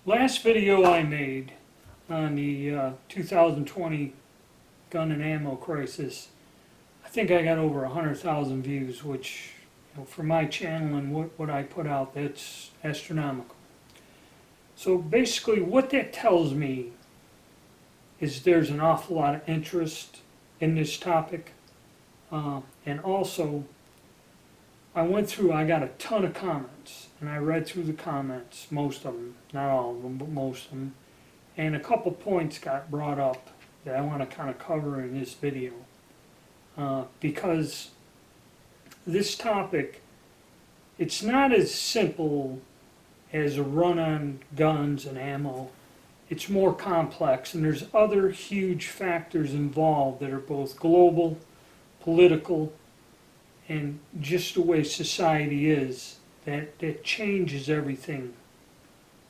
Last video I made on the 2020 gun and ammo crisis, I think I got over 100,000 views, which, for my channel and what I put out, that's astronomical. So basically what that tells me is there's an awful lot of interest in this topic. And also, I got a ton of comments, and I read through the comments, most of them, not all of them, but most of them, and a couple points got brought up that I want to kind of cover in this video. Because this topic, it's not as simple as a run on guns and ammo. It's more complex, and there's other huge factors involved that are both global, political, and just the way society is, that changes everything.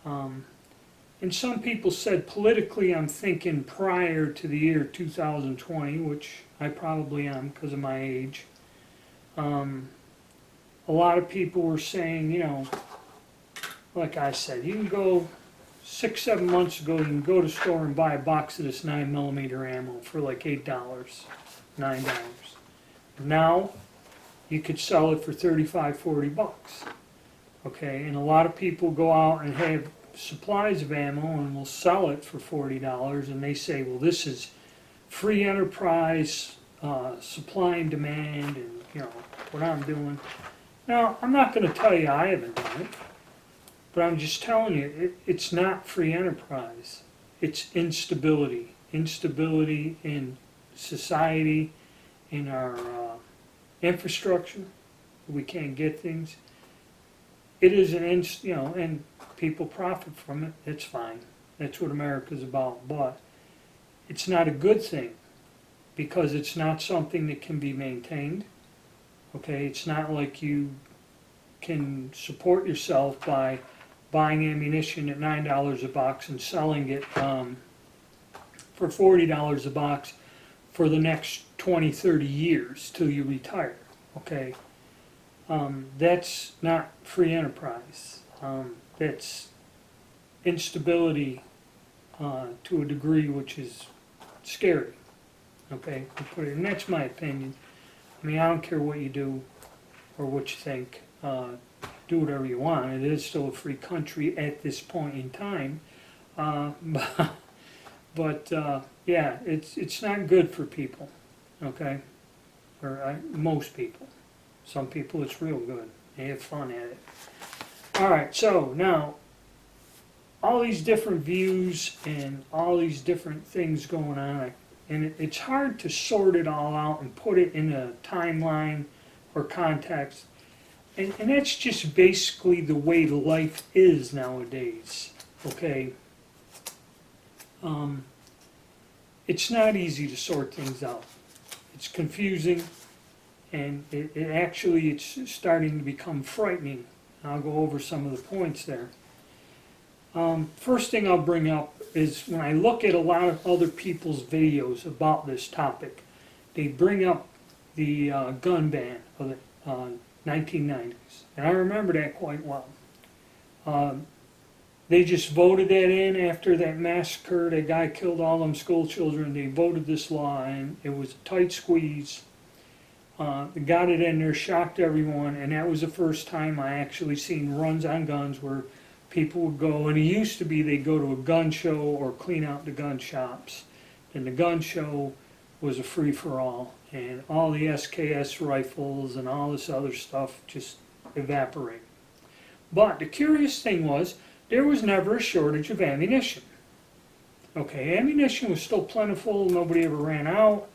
And some people said politically I'm thinking prior to the year 2020, which I probably am because of my age. A lot of people were saying, like I said, you can go 6-7 months ago, you can go to the store and buy a box of this 9mm ammo for like $8, $9. Now, you could sell it for $35-40. Okay, and a lot of people go out and have supplies of ammo and will sell it for $40, and they say, well, this is free enterprise, supply and demand, and what I'm doing. Now, I'm not going to tell you I haven't done it, but I'm just telling you, it's not free enterprise. It's instability. Instability in society, in our infrastructure. We can't get things. It is and people profit from it. It's fine. That's what America's about. But it's not a good thing because it's not something that can be maintained. Okay, it's not like you can support yourself by buying ammunition at $9 a box and selling it for $40 a box for the next 20-30 years till you retire. Okay, that's not free enterprise. That's instability to a degree which is scary. Okay, and that's my opinion. I mean, I don't care what you do or what you think. Do whatever you want. It is still a free country at this point in time. But yeah, it's not good for people. Okay, or most people. Some people it's real good. They have fun at it. All right, so now all these different views and all these different things going on, and it's hard to sort it all out and put it in a timeline or context. And that's just basically the way life is nowadays. Okay. It's not easy to sort things out. It's confusing, and it's starting to become frightening. I'll go over some of the points there. First thing I'll bring up is when I look at a lot of other people's videos about this topic, they bring up the gun ban of the 1990s. And I remember that quite well. They just voted that in after that massacre. That guy killed all them school children. They voted this law in. It was a tight squeeze. They got it in there, shocked everyone, and that was the first time I actually seen runs on guns where people would go, and it used to be they'd go to a gun show or clean out the gun shops. And the gun show was a free-for-all, and all the SKS rifles and all this other stuff just evaporated. But the curious thing was, there was never a shortage of ammunition. Okay, ammunition was still plentiful, nobody ever ran out.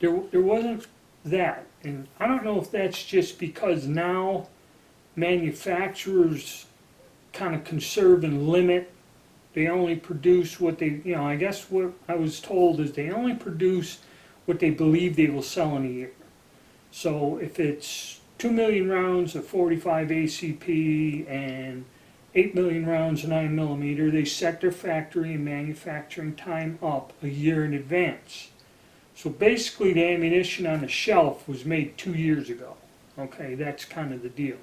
There wasn't that, and I don't know if that's just because now manufacturers kind of conserve and limit. They only produce what they, I guess what I was told is they only produce what they believe they will sell in a year. So if it's 2 million rounds of 45 ACP and 8 million rounds of 9mm, they set their factory and manufacturing time up a year in advance. So basically the ammunition on the shelf was made 2 years ago. Okay, that's kind of the deal.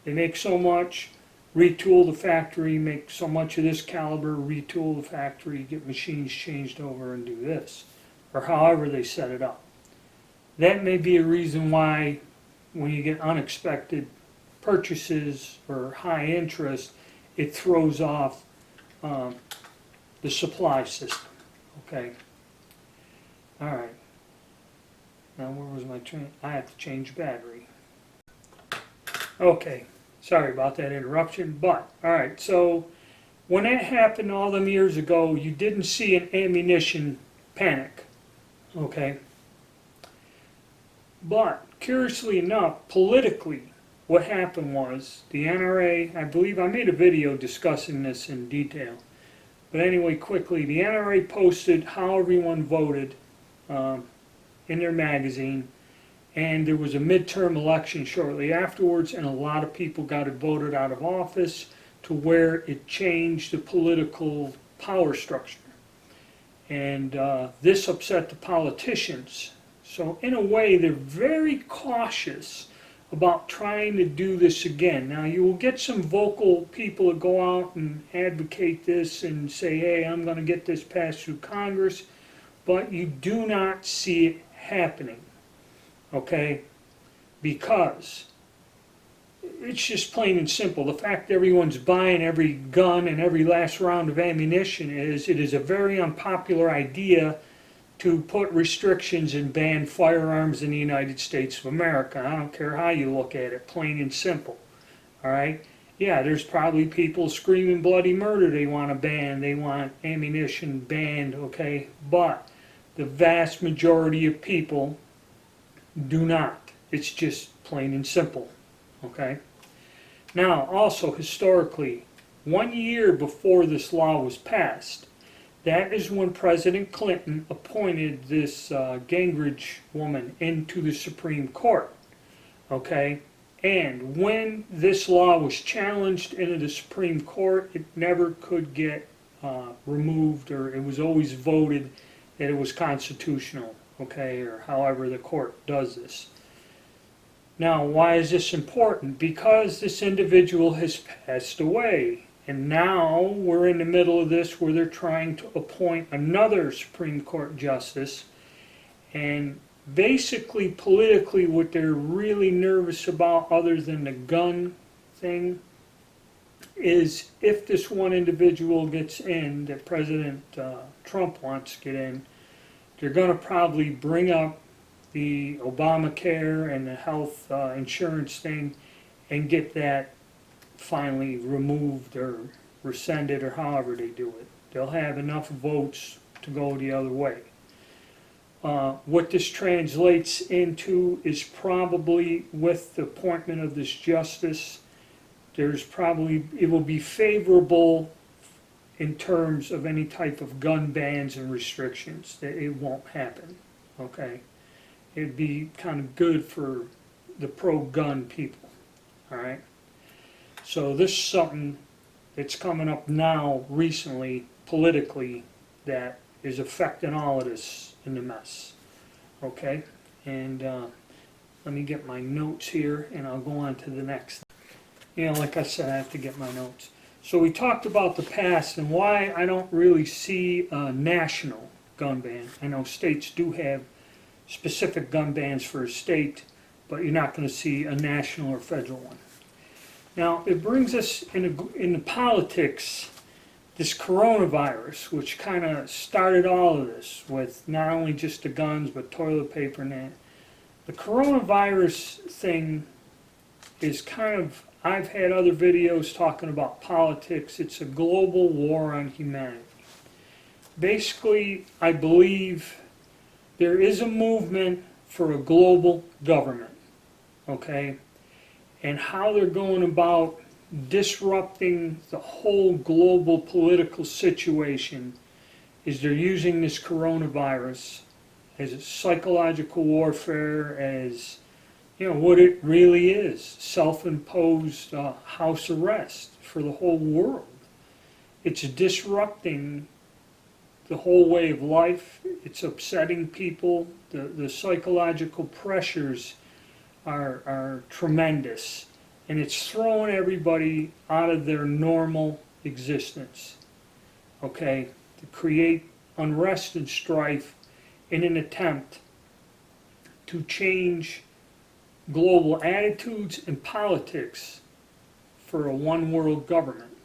They make so much, retool the factory, make so much of this caliber, retool the factory, get machines changed over and do this, or however they set it up. That may be a reason why when you get unexpected purchases or high interest, it throws off the supply system. Okay. All right. Now where was my train? I have to change battery. Okay. Sorry about that interruption. But all right. So when that happened all them years ago, you didn't see an ammunition panic. Okay. But curiously enough, politically, what happened was the NRA, I believe I made a video discussing this in detail. But anyway, quickly, the NRA posted how everyone voted in their magazine, and there was a midterm election shortly afterwards, and a lot of people got it voted out of office to where it changed the political power structure. And this upset the politicians. So in a way, they're very cautious about trying to do this again. Now, you will get some vocal people that go out and advocate this and say, hey, I'm going to get this passed through Congress, but you do not see it happening, okay? Because it's just plain and simple. The fact everyone's buying every gun and every last round of ammunition is, it is a very unpopular idea to put restrictions and ban firearms in the United States of America. I don't care how you look at it, plain and simple. All right? Yeah, there's probably people screaming bloody murder they want to ban, they want ammunition banned, okay? But the vast majority of people do not. It's just plain and simple, okay? Now, also historically, 1 year before this law was passed, that is when President Clinton appointed this Gingrich woman into the Supreme Court, okay? And when this law was challenged into the Supreme Court, it never could get removed, or it was always voted that it was constitutional, okay, or however the court does this. Now, why is this important? Because this individual has passed away. And now we're in the middle of this where they're trying to appoint another Supreme Court justice. And basically, politically, what they're really nervous about, other than the gun thing, is if this one individual gets in, that President Trump wants to get in, they're going to probably bring up the Obamacare and the health insurance thing and get that finally removed or rescinded, or however they do it. They'll have enough votes to go the other way. What this translates into is probably, with the appointment of this justice, it will be favorable in terms of any type of gun bans and restrictions. That it won't happen, okay? It'd be kind of good for the pro-gun people, all right? So this is something that's coming up now recently, politically, that is affecting all of this in the mess. Okay? And let me get my notes here, and I'll go on to the next. You know, like I said, I have to get my notes. So we talked about the past and why I don't really see a national gun ban. I know states do have specific gun bans for a state, but you're not going to see a national or federal one. Now, it brings us in politics, this coronavirus, which kind of started all of this with not only just the guns, but toilet paper and that. The coronavirus thing is kind of, I've had other videos talking about politics. It's a global war on humanity. Basically, I believe there is a movement for a global government, okay? And how they're going about disrupting the whole global political situation is they're using this coronavirus as a psychological warfare, as what it really is, self-imposed house arrest for the whole world. It's disrupting the whole way of life. It's upsetting people. The psychological pressures are tremendous, and it's throwing everybody out of their normal existence, okay, to create unrest and strife in an attempt to change global attitudes and politics for a one world government.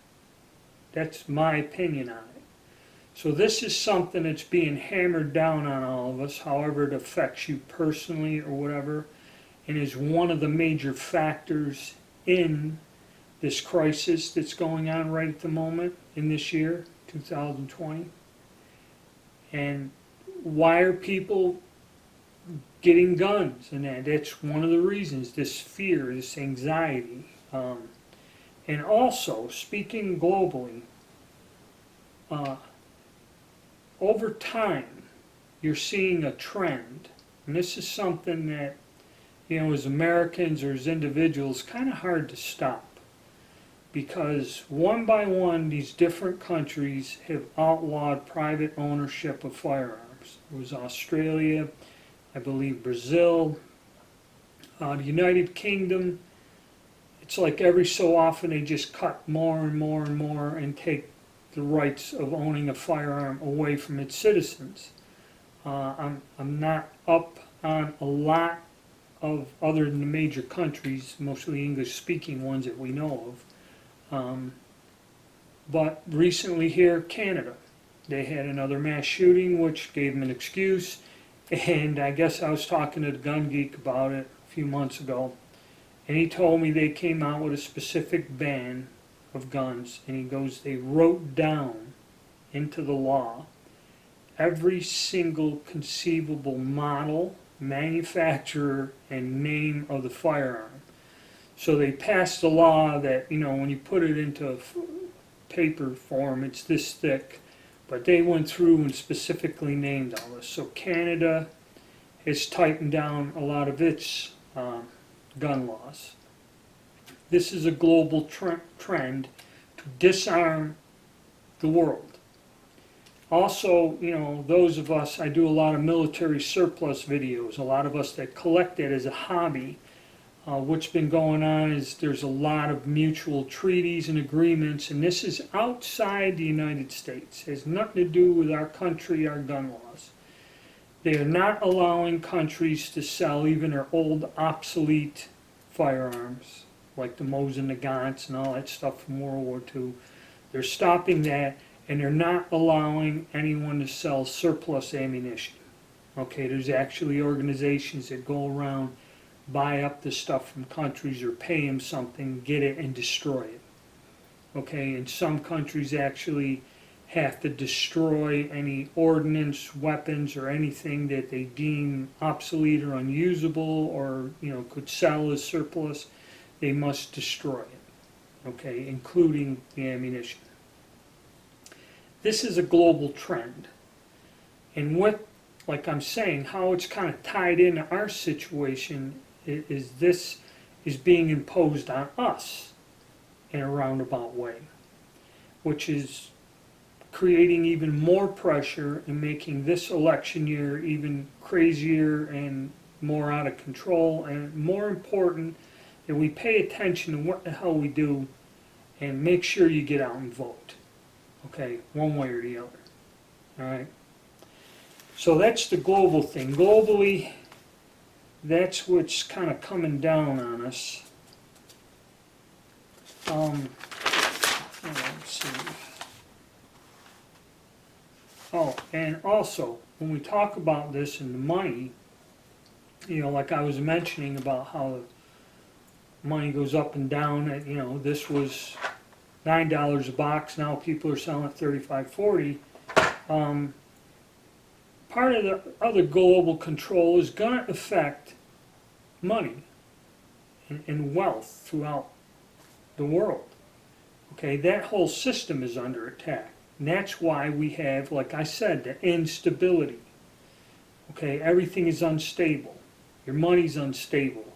That's my opinion on it. So this is something that's being hammered down on all of us, however it affects you personally or whatever, and is one of the major factors in this crisis that's going on right at the moment in this year, 2020. And why are people getting guns? And that's one of the reasons, this fear, this anxiety. And also, speaking globally, over time, you're seeing a trend. And this is something that, as Americans or as individuals, kind of hard to stop. Because one by one, these different countries have outlawed private ownership of firearms. It was Australia, I believe Brazil, the United Kingdom. It's like every so often they just cut more and more and more and take the rights of owning a firearm away from its citizens. I'm not up on a lot of other than the major countries, mostly English-speaking ones that we know of. But recently here, Canada, they had another mass shooting, which gave them an excuse. And I guess I was talking to the gun geek about it a few months ago. And he told me they came out with a specific ban of guns. And he goes, they wrote down into the law every single conceivable model, manufacturer, and name of the firearm. So they passed a law that, when you put it into paper form, it's this thick. But they went through and specifically named all this. So Canada has tightened down a lot of its gun laws. This is a global trend to disarm the world. Also, those of us, I do a lot of military surplus videos, a lot of us that collect it as a hobby. What's been going on is there's a lot of mutual treaties and agreements, and this is outside the United States. It has nothing to do with our country, our gun laws. They are not allowing countries to sell even their old obsolete firearms, like the Mosin Nagants and all that stuff from World War II. They're stopping that, and they're not allowing anyone to sell surplus ammunition. Okay, there's actually organizations that go around, buy up the stuff from countries or pay them something, get it, and destroy it. Okay, and some countries actually have to destroy any ordnance, weapons, or anything that they deem obsolete or unusable or, could sell as surplus. They must destroy it, okay, including the ammunition. This is a global trend. And what, like I'm saying, how it's kind of tied into our situation is this is being imposed on us in a roundabout way, which is creating even more pressure and making this election year even crazier and more out of control, and more important that we pay attention to what the hell we do and make sure you get out and vote, okay, one way or the other. All right, so that's the global thing. Globally, that's what's kind of coming down on us. Let's see. Oh, and also, when we talk about this and the money, like I was mentioning about how the money goes up and down, and, this was $9 a box, now people are selling at $35, $40. Part of the other global control is going to affect money and wealth throughout the world. Okay, that whole system is under attack. And that's why we have, like I said, the instability. Okay, everything is unstable. Your money's unstable.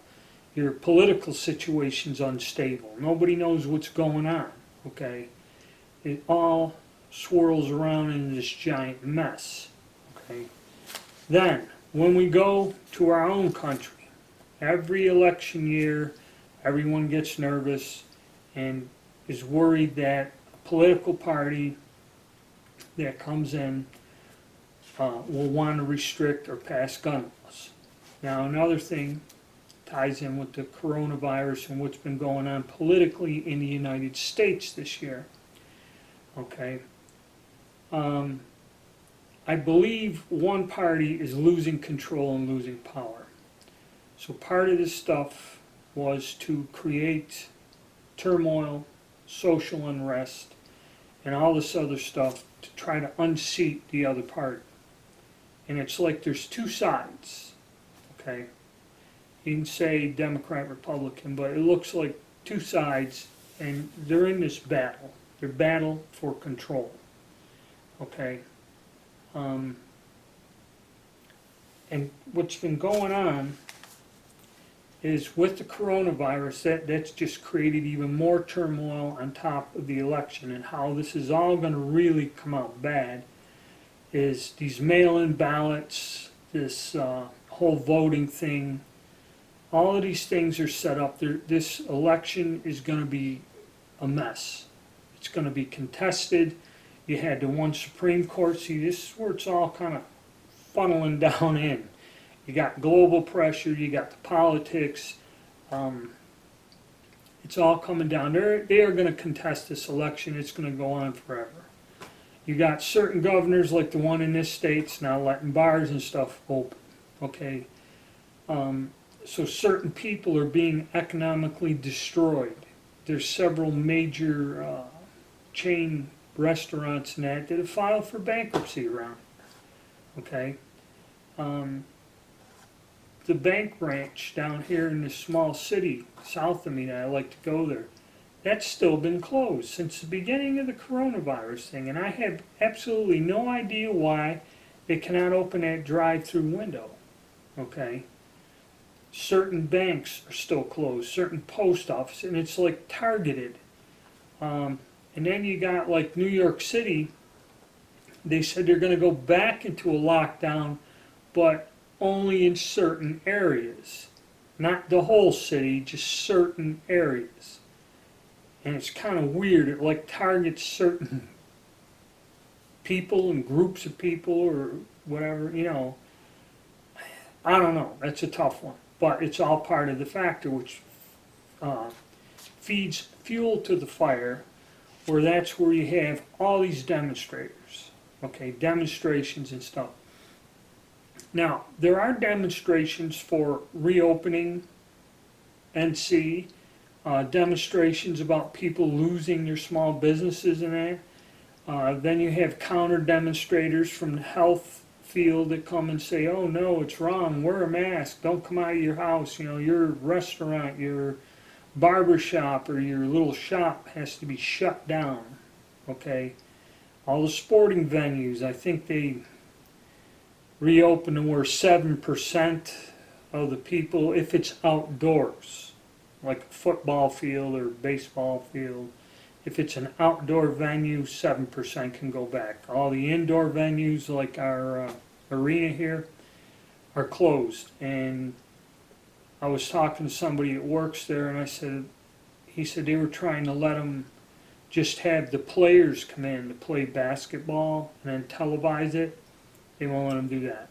Your political situation's unstable. Nobody knows what's going on. Okay, it all swirls around in this giant mess. Okay, then when we go to our own country, every election year, everyone gets nervous and is worried that a political party that comes in will want to restrict or pass gun laws. Now, another thing ties in with the coronavirus and what's been going on politically in the United States this year. Okay. I believe one party is losing control and losing power. So part of this stuff was to create turmoil, social unrest, and all this other stuff to try to unseat the other party. And it's like there's two sides, okay? You can say Democrat, Republican, but it looks like two sides, and they're in this battle. They're battle for control, okay? And what's been going on is with the coronavirus, that's just created even more turmoil on top of the election, and how this is all going to really come out bad is these mail-in ballots, this whole voting thing. All of these things are set up. This election is going to be a mess. It's going to be contested. You had the one Supreme Court. See, this is where it's all kind of funneling down in. You got global pressure. You got the politics. It's all coming down. They are going to contest this election. It's going to go on forever. You got certain governors, like the one in this state's now letting bars and stuff open. Okay. So certain people are being economically destroyed. There's several major chain restaurants and that have filed for bankruptcy around. Okay. The bank branch down here in this small city south of me that I like to go there, that's still been closed since the beginning of the coronavirus thing, and I have absolutely no idea why they cannot open that drive-through window. Okay. Certain banks are still closed, certain post offices, and it's like targeted. And then you got like New York City, they said they're going to go back into a lockdown, but only in certain areas. Not the whole city, just certain areas. And it's kind of weird. It like targets certain people and groups of people or whatever, you know. I don't know. That's a tough one. But it's all part of the factor which feeds fuel to the fire, where that's where you have all these demonstrators, okay, demonstrations and stuff. Now, there are demonstrations for reopening NC, demonstrations about people losing their small businesses and that. Then you have counter demonstrators from the health field that come and say, oh no, it's wrong, wear a mask, don't come out of your house, you know, your restaurant, your barber shop or your little shop has to be shut down. Okay. All the sporting venues, I think they reopen to where 7% of the people, if it's outdoors, like a football field or baseball field, if it's an outdoor venue, 7% can go back. All the indoor venues, like our arena here, are closed. And I was talking to somebody that works there, and he said they were trying to let them just have the players come in to play basketball and then televise it. They won't let them do that.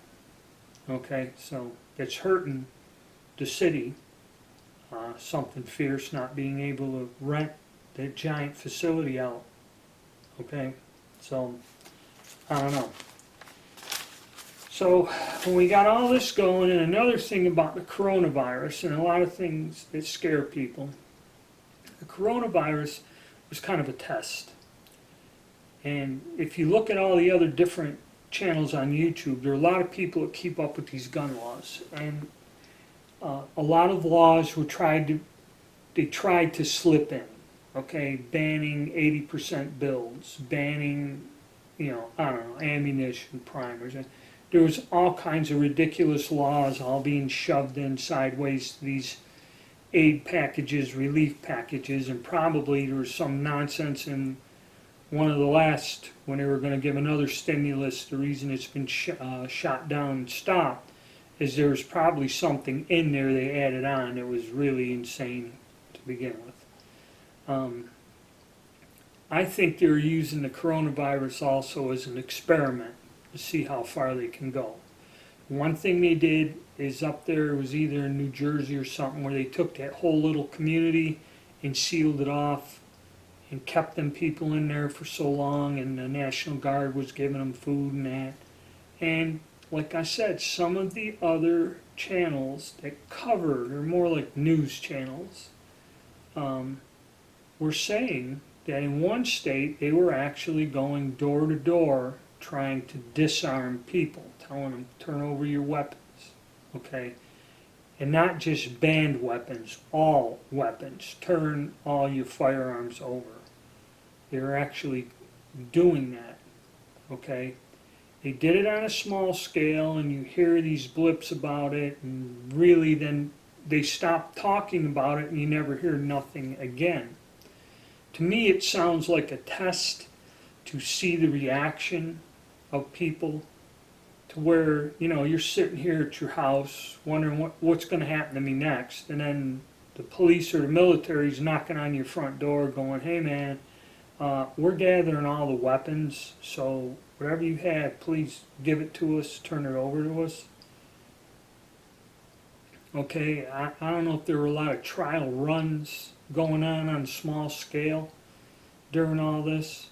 Okay, so it's hurting the city. Something fierce, not being able to rent that giant facility out. Okay, so I don't know. So when we got all this going, and another thing about the coronavirus, and a lot of things that scare people, the coronavirus was kind of a test. And if you look at all the other different channels on YouTube, there are a lot of people that keep up with these gun laws, and a lot of laws were tried to slip in. Okay, banning 80% builds, banning, you know, I don't know, ammunition, primers. There was all kinds of ridiculous laws all being shoved in sideways to these aid packages, relief packages, and probably there was some nonsense in one of the last, when they were going to give another stimulus. The reason it's been shot down and stopped is there was probably something in there they added on that was really insane begin with. I think they're using the coronavirus also as an experiment to see how far they can go. One thing they did is up there, it was either in New Jersey or something, where they took that whole little community and sealed it off and kept them people in there for so long, and the National Guard was giving them food and that. And like I said, some of the other channels that cover, they're more like news channels, were saying that in one state they were actually going door to door trying to disarm people, telling them turn over your weapons, okay? And not just banned weapons, all weapons, turn all your firearms over. They're actually doing that, okay? They did it on a small scale, and you hear these blips about it, and really then they stop talking about it and you never hear nothing again. To me, it sounds like a test to see the reaction of people, to where, you know, you're sitting here at your house wondering what's going to happen to me next, and then the police or the military is knocking on your front door going, hey man, we're gathering all the weapons, so whatever you have, please give it to us, turn it over to us. Okay, I don't know if there were a lot of trial runs going on a small scale during all this.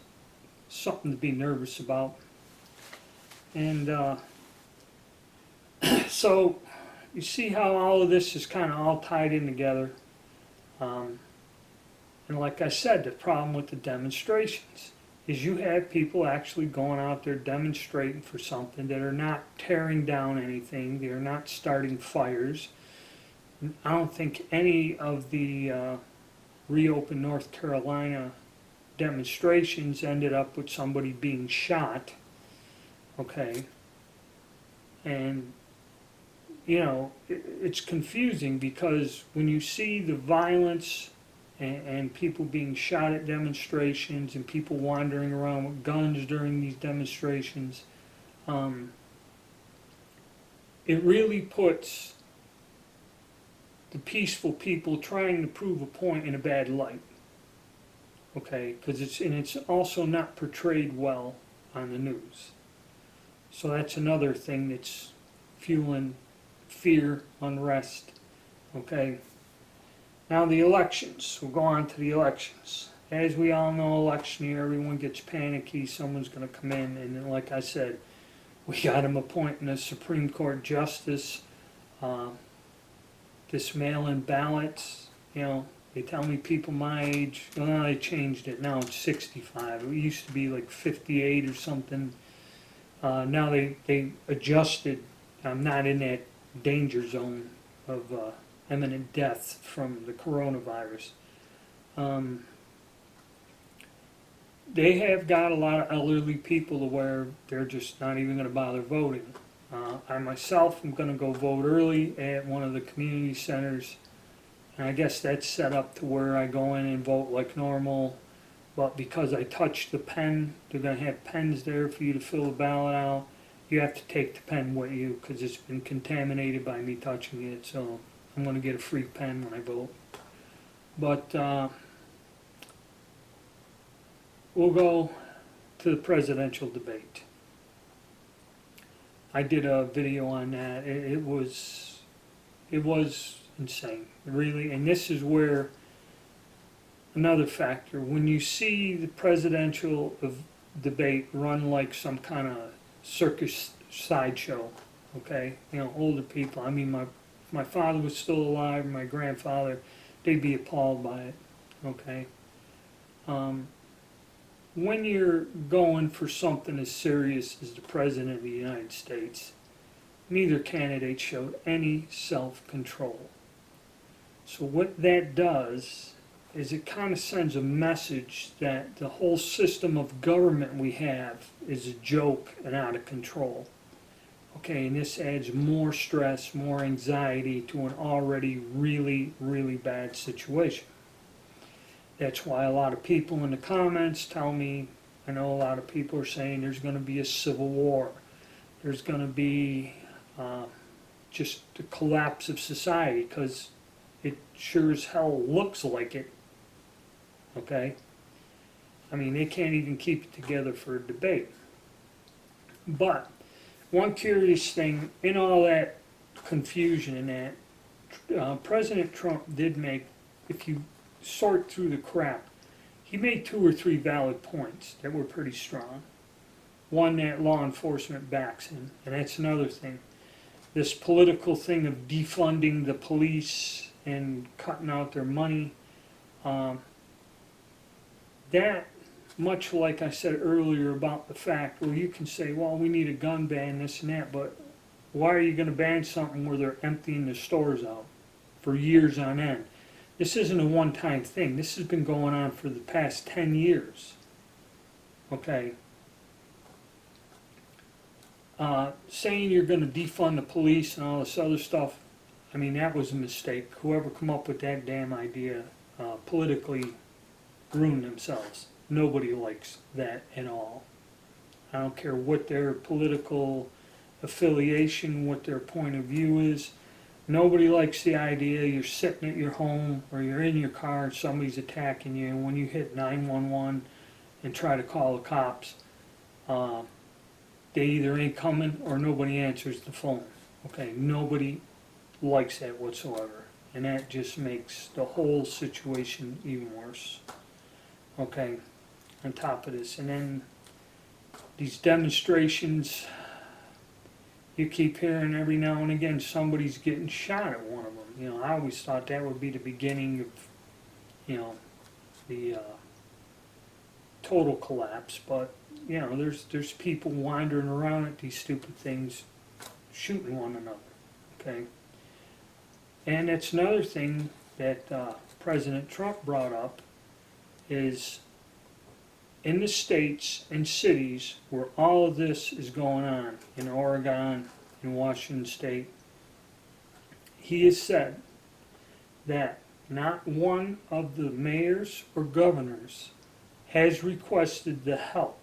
Something to be nervous about. And so you see how all of this is kind of all tied in together. And like I said, the problem with the demonstrations is you have people actually going out there demonstrating for something that are not tearing down anything. They're not starting fires. I don't think any of the reopen North Carolina demonstrations ended up with somebody being shot. Okay. And, you know, it's confusing because when you see the violence and people being shot at demonstrations and people wandering around with guns during these demonstrations, it really puts the peaceful people trying to prove a point in a bad light. Okay, because it's also not portrayed well on the news. So that's another thing that's fueling fear, unrest. Okay. Now the elections. We'll go on to the elections. As we all know, election year, everyone gets panicky. Someone's going to come in, and then, like I said, we got him appointing a Supreme Court justice. This mail-in ballots, you know, they tell me people my age, well, now they changed it. Now it's 65. It used to be like 58 or something. Now they adjusted. I'm not in that danger zone of imminent death from the coronavirus. They have got a lot of elderly people to where they're just not even going to bother voting. I myself am going to go vote early at one of the community centers, and I guess that's set up to where I go in and vote like normal, but because I touched the pen, they're going to have pens there for you to fill the ballot out. You have to take the pen with you because it's been contaminated by me touching it, so I'm going to get a free pen when I vote. But we'll go to the presidential debate. I did a video on that. It was insane, really. And this is where another factor, when you see the presidential debate run like some kind of circus sideshow, okay? You know, older people. I mean, my father was still alive, my grandfather, they'd be appalled by it, okay? When you're going for something as serious as the President of the United States, neither candidate showed any self-control. So what that does is it kind of sends a message that the whole system of government we have is a joke and out of control. Okay, and this adds more stress, more anxiety to an already really, really bad situation. That's why a lot of people in the comments tell me, I know a lot of people are saying there's going to be a civil war. There's going to be just the collapse of society because it sure as hell looks like it, okay? I mean, they can't even keep it together for a debate. But one curious thing in all that confusion and that, President Trump did make, if you sort through the crap, he made 2 or 3 valid points that were pretty strong. One, that law enforcement backs him, and that's another thing. This political thing of defunding the police and cutting out their money, that, much like I said earlier about the fact, well, you can say, well, we need a gun ban, this and that, but why are you going to ban something where they're emptying the stores out for years on end? This isn't a one-time thing. This has been going on for the past 10 years. Okay? Saying you're going to defund the police and all this other stuff, I mean, that was a mistake. Whoever come up with that damn idea politically ruined themselves. Nobody likes that at all. I don't care what their political affiliation, what their point of view is. Nobody likes the idea you're sitting at your home or you're in your car and somebody's attacking you, and when you hit 911 and try to call the cops, they either ain't coming or nobody answers the phone. Okay, nobody likes that whatsoever, and that just makes the whole situation even worse. Okay, on top of this, and then these demonstrations, you keep hearing every now and again somebody's getting shot at one of them. You know, I always thought that would be the beginning of, you know, the total collapse, but you know, there's people wandering around at these stupid things, shooting one another. Okay, and that's another thing that President Trump brought up is in the states and cities where all of this is going on, in Oregon, in Washington State, he has said that not one of the mayors or governors has requested the help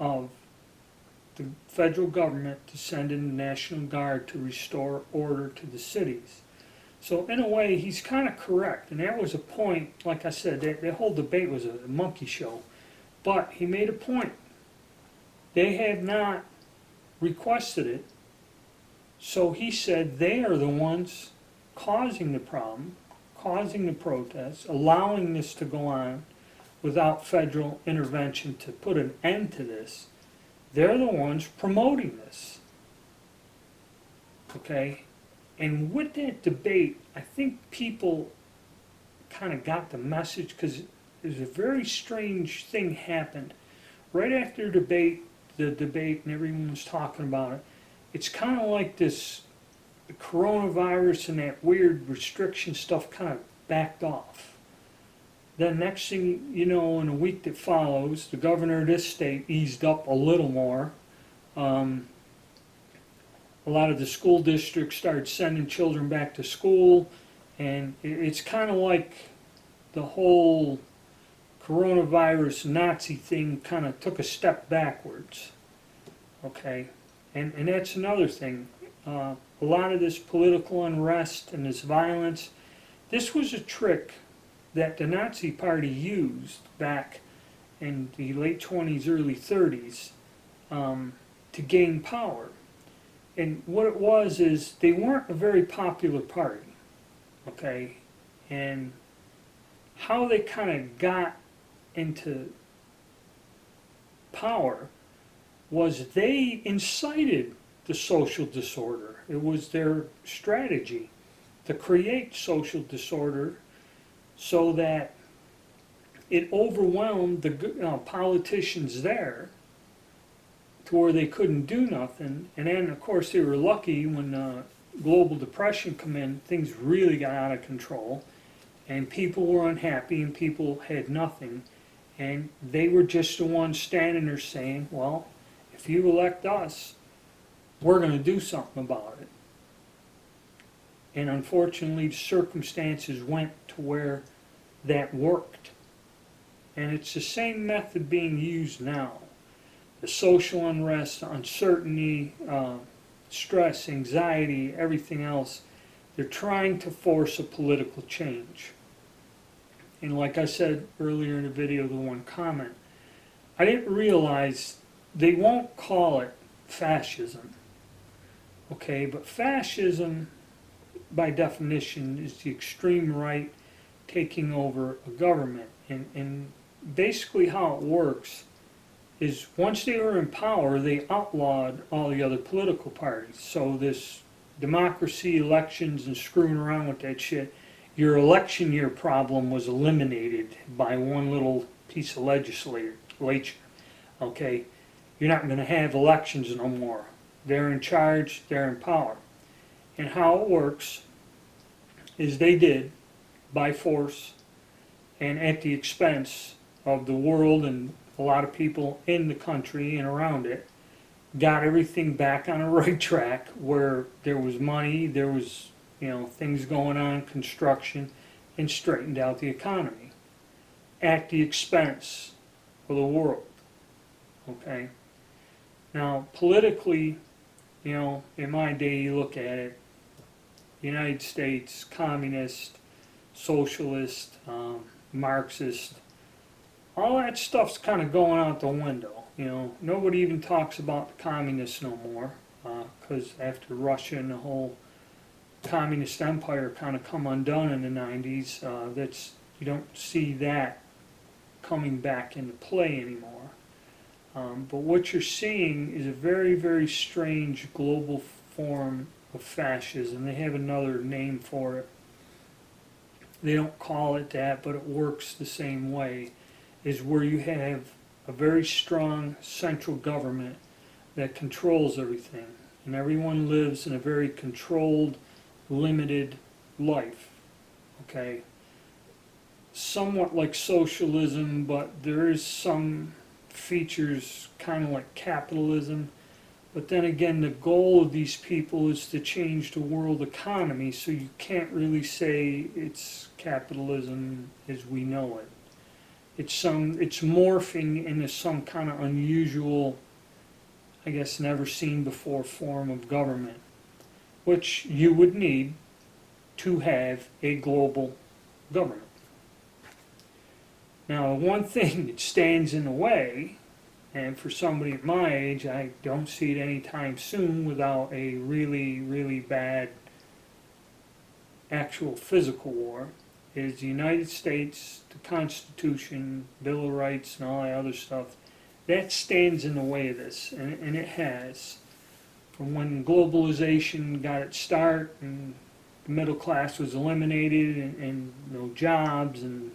of the federal government to send in the National Guard to restore order to the cities. So in a way, he's kind of correct, and that was a point, like I said, that whole debate was a monkey show. But he made a point. They have not requested it, so he said they are the ones causing the problem, causing the protests, allowing this to go on without federal intervention to put an end to this. They're the ones promoting this. Okay? And with that debate, I think people kind of got the message, because there's a very strange thing happened. Right after the debate and everyone was talking about it, it's kind of like this coronavirus and that weird restriction stuff kind of backed off. Then next thing you know, in a week that follows, the governor of this state eased up a little more. A lot of the school districts started sending children back to school, and it's kind of like the whole coronavirus Nazi thing kind of took a step backwards. Okay, and that's another thing. A lot of this political unrest and this violence, this was a trick that the Nazi Party used back in the late 20s, early 30s to gain power. And what it was is they weren't a very popular party, okay? And how they kind of got into power was they incited the social disorder. It was their strategy to create social disorder so that it overwhelmed the politicians there to where they couldn't do nothing. And then, of course, they were lucky when global depression came in, things really got out of control, and people were unhappy and people had nothing. And they were just the ones standing there saying, well, if you elect us, we're going to do something about it. And unfortunately, the circumstances went to where that worked. And it's the same method being used now. The social unrest, uncertainty, stress, anxiety, everything else. They're trying to force a political change. And like I said earlier in the video, the one comment, I didn't realize they won't call it fascism. Okay, but fascism, by definition, is the extreme right taking over a government. And basically how it works is once they were in power, they outlawed all the other political parties. So this democracy, elections, and screwing around with that shit, your election year problem was eliminated by one little piece of legislature. Okay, you're not going to have elections no more. They're in charge, they're in power. And how it works is they did, by force and at the expense of the world and a lot of people in the country and around it, got everything back on a right track where there was money, there was, things going on, construction, and straightened out the economy at the expense of the world. Okay? Now, politically, in my day, you look at it, United States, communist, socialist, Marxist, all that stuff's kind of going out the window. Nobody even talks about the communists no more, because after Russia and the whole communist empire kind of come undone in the 90s, you don't see that coming back into play anymore. But what you're seeing is a very, very strange global form of fascism. They have another name for it. They don't call it that, but it works the same way, is where you have a very strong central government that controls everything. And everyone lives in a very controlled, limited life. Okay? Somewhat like socialism, but there is some features kind of like capitalism. But then again, the goal of these people is to change the world economy, so you can't really say it's capitalism as we know it. It's morphing into some kind of unusual, I guess never seen before form of government, which you would need to have a global government. Now, one thing that stands in the way, and for somebody at my age, I don't see it anytime soon without a really, really bad actual physical war, is the United States, the Constitution, Bill of Rights, and all that other stuff. That stands in the way of this, and it has. From when globalization got its start and the middle class was eliminated and no jobs, and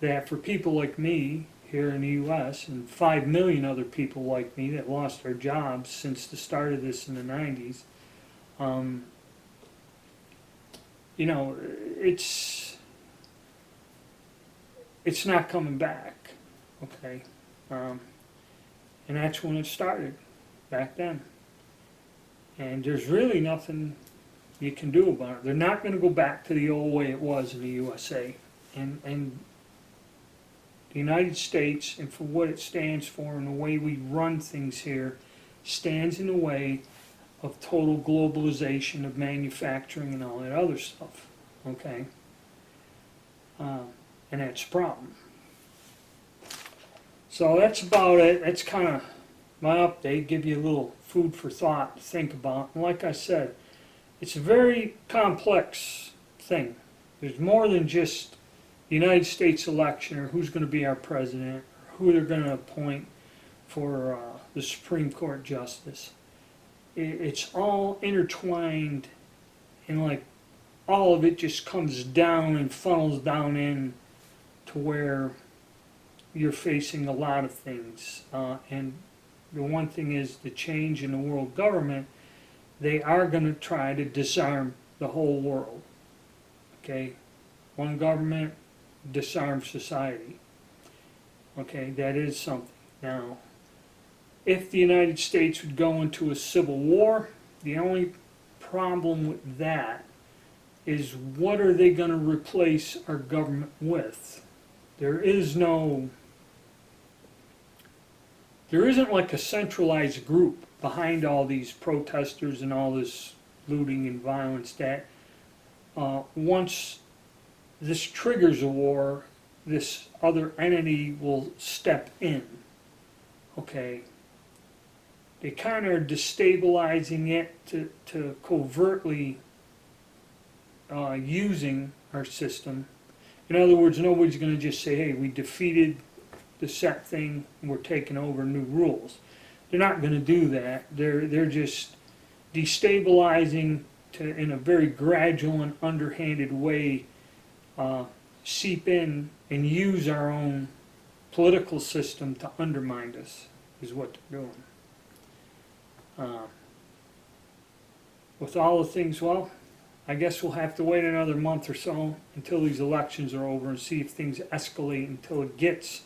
that for people like me here in the U.S. and 5 million other people like me that lost their jobs since the start of this in the 90s, it's not coming back, okay? And that's when it started, back then. And there's really nothing you can do about it. They're not going to go back to the old way it was in the USA. And the United States, and for what it stands for and the way we run things here, stands in the way of total globalization of manufacturing and all that other stuff, okay? And that's a problem. So that's about it. That's kind of my update, give you a little food for thought to think about. And like I said, it's a very complex thing. There's more than just the United States election or who's going to be our president or who they're going to appoint for the Supreme Court justice. It's all intertwined, and like all of it just comes down and funnels down in to where you're facing a lot of things. And the one thing is the change in the world government, they are going to try to disarm the whole world. Okay? One government, disarm society. Okay, that is something. Now, if the United States would go into a civil war, the only problem with that is what are they going to replace our government with? There isn't like a centralized group behind all these protesters and all this looting and violence that once this triggers a war, this other entity will step in. Okay, they kind of are destabilizing it to covertly using our system. In other words, nobody's going to just say, hey, we defeated the set thing, we're taking over new rules. They're not going to do that. They're just destabilizing to, in a very gradual and underhanded way, seep in and use our own political system to undermine us, is what they're doing. With all the things, well, I guess we'll have to wait another month or so until these elections are over and see if things escalate until it gets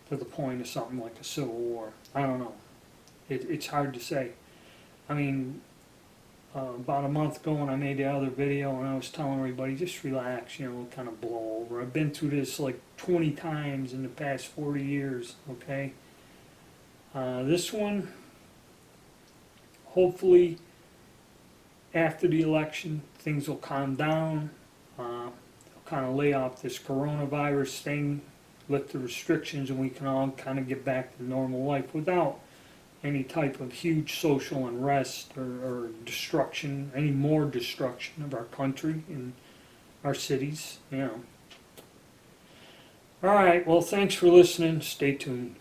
to the point of something like a civil war. I don't know. It's hard to say. I mean, about a month ago when I made the other video and I was telling everybody, just relax, kind of blow over. I've been through this like 20 times in the past 40 years, okay? This one, hopefully, after the election, things will calm down. They'll kind of lay off this coronavirus thing, lift the restrictions, and we can all kind of get back to normal life without any type of huge social unrest or destruction, any more destruction of our country and our cities. All right, well, thanks for listening. Stay tuned.